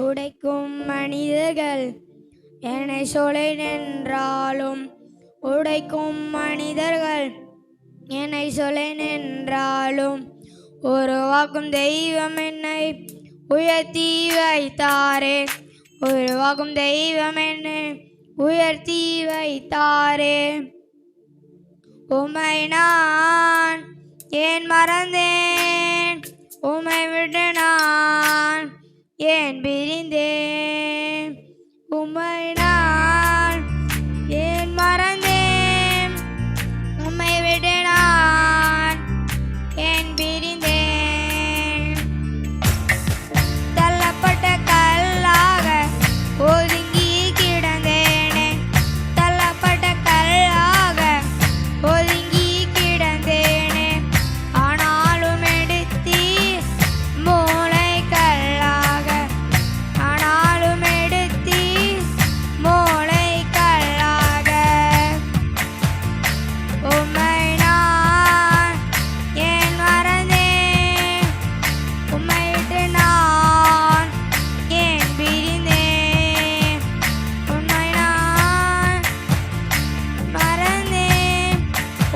உடைக்கும் மனிதர்கள் என்னை சொலை நின்றாலும் உடைக்கும் மனிதர்கள் என்னை சொலை நின்றாலும் உருவாக்கும் தெய்வம் என்னை உயர்த்தி வைத்தாரே. உருவாக்கும் தெய்வம் என்னை உயர்த்தி வைத்தாரே. உம்மை நான் ஏன் மறந்தேன், உம்மை விட்டு நான் ஏன் பிரிந்தேன். உம்மை நான் ஏன் மறந்தேன், உம்மை விட்டு நான் ஏன் பிரிந்தேன். தள்ளப்பட்ட கல்லாக ஒதுங்கி கிடந்தேனே, தள்ளப்பட்ட கல்லாக ஒதுங்கி கிடந்தேனே. ஆனாலும் எடுத்தி மூளை கல்லாக, ஆனாலும் எடுத்தி மூளை கல்லாக. உம்மை நான் ஏன் மறந்தேன், உம்மை விட்டு நான் ஏன் பிரிந்தேன். உம்மை நான் மறந்தேன்,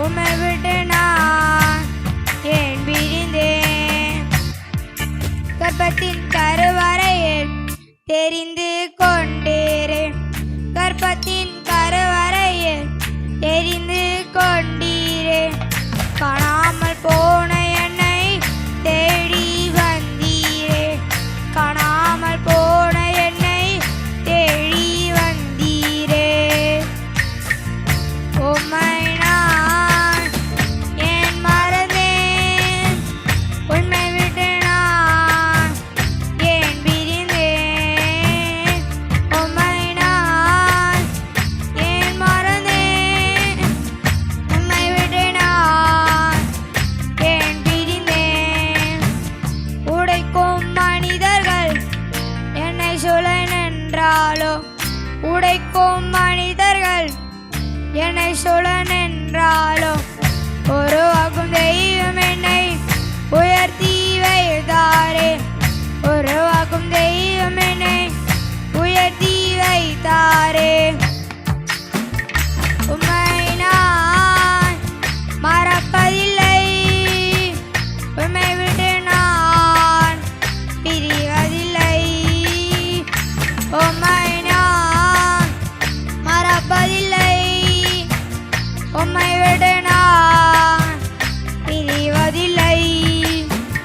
உம்மை விட்டு நான் ஏன் பிரிந்தேன். கர்ப்பத்தின் கருவறையில் தெரிந்து கொண்டீரே, கர்ப்பத்தின் கருவறையில் தெரிந்து கொண்டீரே. காணாமல் போன என்னை தேடி வந்தீரே, காணாமல் போன என்னை தேடி வந்தீரே. உம்மை நான் ஏன் மறந்தேன், உம்மை விட்டு நான் ஏன் பிரிந்தேன். உம்மை நான் ஏன் மறந்தேன், உம்மை விட்டு நான் ஏன் பிரிந்தேன். உடைக்கும் மனிதர்கள் என்னை சொலை நின்றாலும், உடைக்கும் மனிதர்கள் என்னை சொலை நின்றாலும்